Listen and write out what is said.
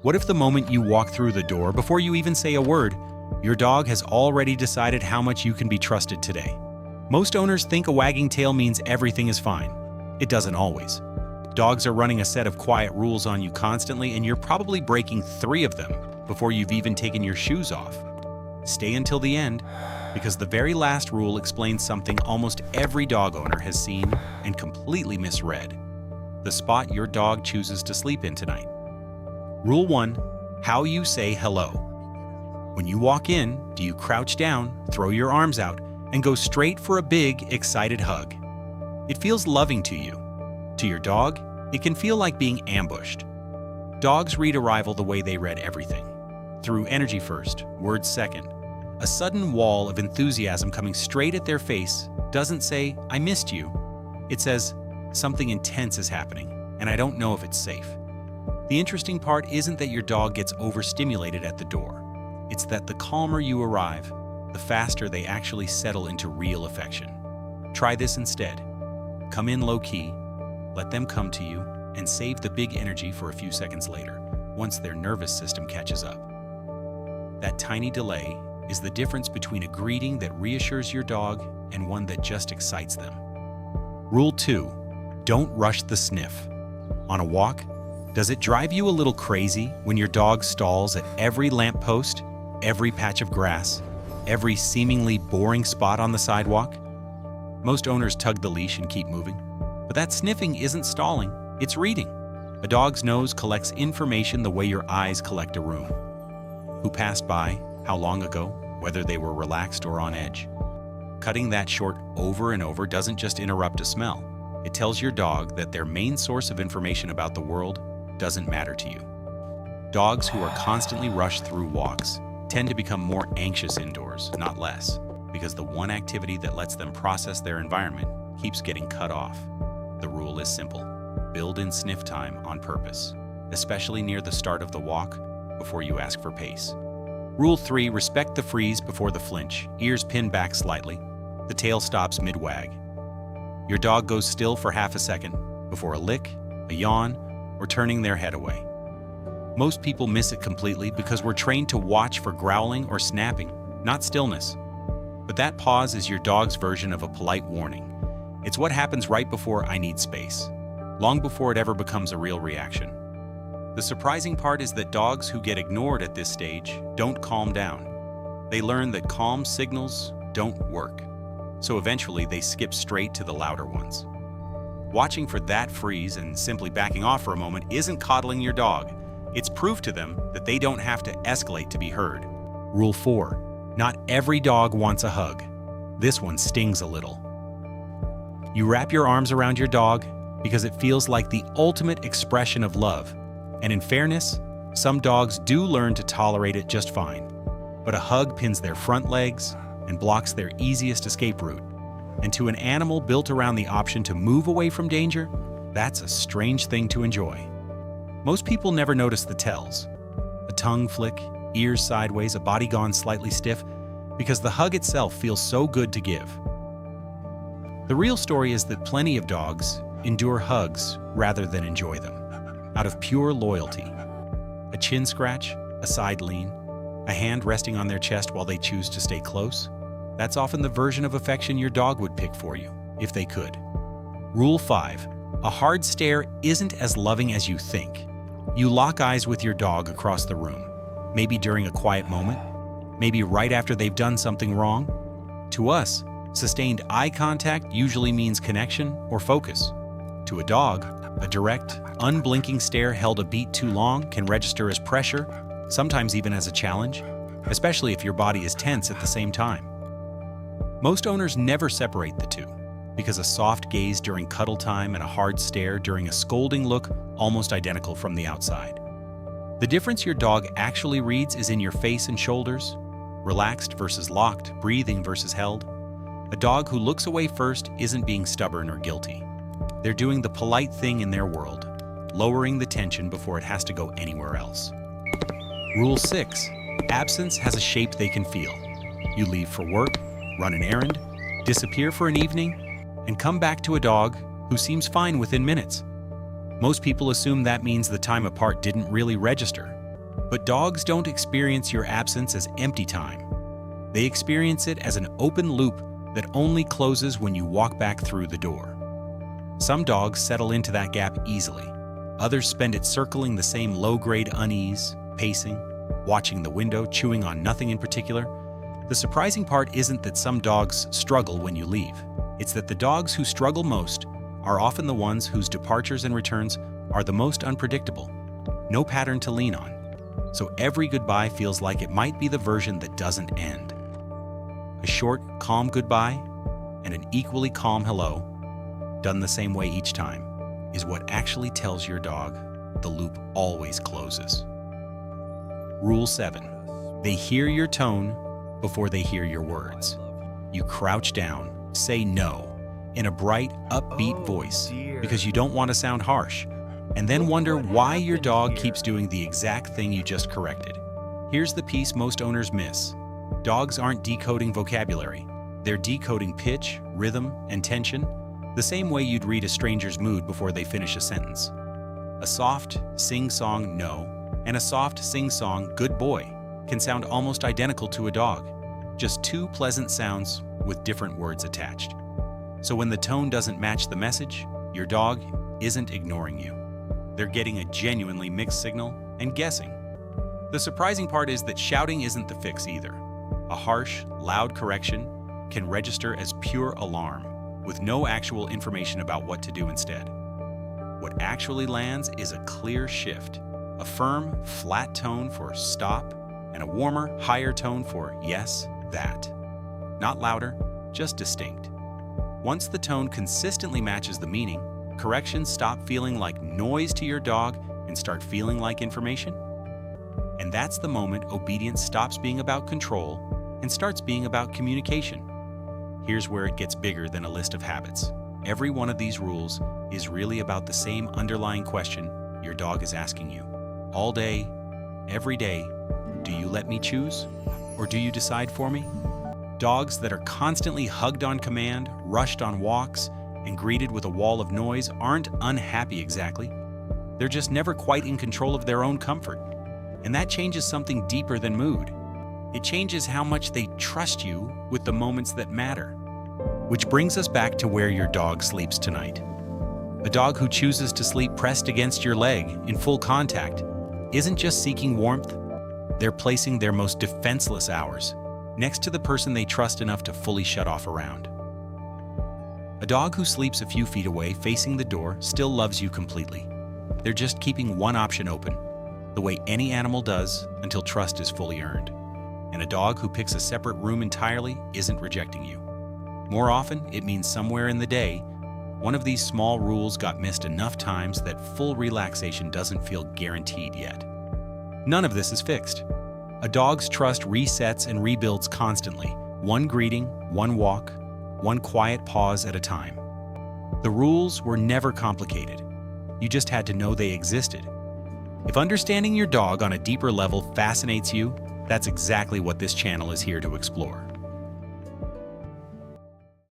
What if the moment you walk through the door, before you even say a word, your dog has already decided how much you can be trusted today? Most owners think a wagging tail means everything is fine. It doesn't always. Dogs are running a set of quiet rules on you constantly, and you're probably breaking 3 of them before you've even taken your shoes off. Stay until the end, because the very last rule explains something almost every dog owner has seen and completely misread: the spot your dog chooses to sleep in tonight. Rule 1. How you say hello. When you walk in, do you crouch down, throw your arms out, and go straight for a big, excited hug? It feels loving to you. To your dog, it can feel like being ambushed. Dogs read arrival the way they read everything. Through energy first, words second. A sudden wall of enthusiasm coming straight at their face doesn't say, "I missed you." It says, "Something intense is happening, and I don't know if it's safe." The interesting part isn't that your dog gets overstimulated at the door. It's that the calmer you arrive, the faster they actually settle into real affection. Try this instead. Come in low-key, let them come to you, and save the big energy for a few seconds later, once their nervous system catches up. That tiny delay is the difference between a greeting that reassures your dog and one that just excites them. Rule 2. Don't rush the sniff. On a walk, does it drive you a little crazy when your dog stalls at every lamppost, every patch of grass, every seemingly boring spot on the sidewalk? Most owners tug the leash and keep moving, but that sniffing isn't stalling, it's reading. A dog's nose collects information the way your eyes collect a room. Who passed by, how long ago, whether they were relaxed or on edge. Cutting that short over and over doesn't just interrupt a smell. It tells your dog that their main source of information about the world doesn't matter to you. Dogs who are constantly rushed through walks tend to become more anxious indoors, not less, because the one activity that lets them process their environment keeps getting cut off. The rule is simple. Build in sniff time on purpose, especially near the start of the walk, before you ask for pace. Rule 3. Respect the freeze before the flinch. Ears pinned back slightly. The tail stops mid-wag. Your dog goes still for half a second before a lick, a yawn, or turning their head away. Most people miss it completely because we're trained to watch for growling or snapping, not stillness. But that pause is your dog's version of a polite warning. It's what happens right before "I need space," long before it ever becomes a real reaction. The surprising part is that dogs who get ignored at this stage don't calm down. They learn that calm signals don't work, so eventually they skip straight to the louder ones. Watching for that freeze and simply backing off for a moment isn't coddling your dog. It's proof to them that they don't have to escalate to be heard. Rule 4. Not every dog wants a hug. This one stings a little. You wrap your arms around your dog because it feels like the ultimate expression of love. And in fairness, some dogs do learn to tolerate it just fine. But a hug pins their front legs and blocks their easiest escape route. And to an animal built around the option to move away from danger, that's a strange thing to enjoy. Most people never notice the tells. A tongue flick, ears sideways, a body gone slightly stiff, because the hug itself feels so good to give. The real story is that plenty of dogs endure hugs rather than enjoy them, out of pure loyalty. A chin scratch, a side lean, a hand resting on their chest while they choose to stay close. That's often the version of affection your dog would pick for you, if they could. Rule 5. A hard stare isn't as loving as you think. You lock eyes with your dog across the room, maybe during a quiet moment, maybe right after they've done something wrong. To us, sustained eye contact usually means connection or focus. To a dog, a direct, unblinking stare held a beat too long can register as pressure, sometimes even as a challenge, especially if your body is tense at the same time. Most owners never separate the two, because a soft gaze during cuddle time and a hard stare during a scolding look almost identical from the outside. The difference your dog actually reads is in your face and shoulders, relaxed versus locked, breathing versus held. A dog who looks away first isn't being stubborn or guilty. They're doing the polite thing in their world, lowering the tension before it has to go anywhere else. Rule 6. Absence has a shape they can feel. You leave for work, run an errand, disappear for an evening, and come back to a dog who seems fine within minutes. Most people assume that means the time apart didn't really register, But dogs don't experience your absence as empty time. They experience it as an open loop that only closes when you walk back through the door. Some dogs settle into that gap easily. Others spend it circling the same low-grade unease, pacing, watching the window, chewing on nothing in particular. The surprising part isn't that some dogs struggle when you leave. It's that the dogs who struggle most are often the ones whose departures and returns are the most unpredictable. No pattern to lean on. So every goodbye feels like it might be the version that doesn't end. A short, calm goodbye and an equally calm hello, done the same way each time, is what actually tells your dog the loop always closes. Rule 7. They hear your tone before they hear your words. You crouch down, say no, in a bright, upbeat voice because you don't want to sound harsh, and then wonder why your dog keeps doing the exact thing you just corrected. Here's the piece most owners miss. Dogs aren't decoding vocabulary. They're decoding pitch, rhythm, and tension, the same way you'd read a stranger's mood before they finish a sentence. A soft, sing-song no and a soft, sing-song good boy can sound almost identical to a dog, just two pleasant sounds with different words attached. So when the tone doesn't match the message, your dog isn't ignoring you. They're getting a genuinely mixed signal and guessing. The surprising part is that shouting isn't the fix either. A harsh, loud correction can register as pure alarm, with no actual information about what to do instead. What actually lands is a clear shift, a firm, flat tone for stop, and a warmer, higher tone for yes, that. Not louder, just distinct. Once the tone consistently matches the meaning, corrections stop feeling like noise to your dog and start feeling like information. And that's the moment obedience stops being about control and starts being about communication. Here's where it gets bigger than a list of habits. Every one of these rules is really about the same underlying question your dog is asking you. All day, every day, do you let me choose? Or do you decide for me? Dogs that are constantly hugged on command, rushed on walks, and greeted with a wall of noise aren't unhappy exactly. They're just never quite in control of their own comfort. And that changes something deeper than mood. It changes how much they trust you with the moments that matter. Which brings us back to where your dog sleeps tonight. A dog who chooses to sleep pressed against your leg in full contact isn't just seeking warmth, they're placing their most defenseless hours next to the person they trust enough to fully shut off around. A dog who sleeps a few feet away facing the door still loves you completely. They're just keeping one option open, the way any animal does until trust is fully earned. And a dog who picks a separate room entirely isn't rejecting you. More often, it means somewhere in the day, one of these small rules got missed enough times that full relaxation doesn't feel guaranteed yet. None of this is fixed. A dog's trust resets and rebuilds constantly, one greeting, one walk, one quiet pause at a time. The rules were never complicated. You just had to know they existed. If understanding your dog on a deeper level fascinates you, that's exactly what this channel is here to explore.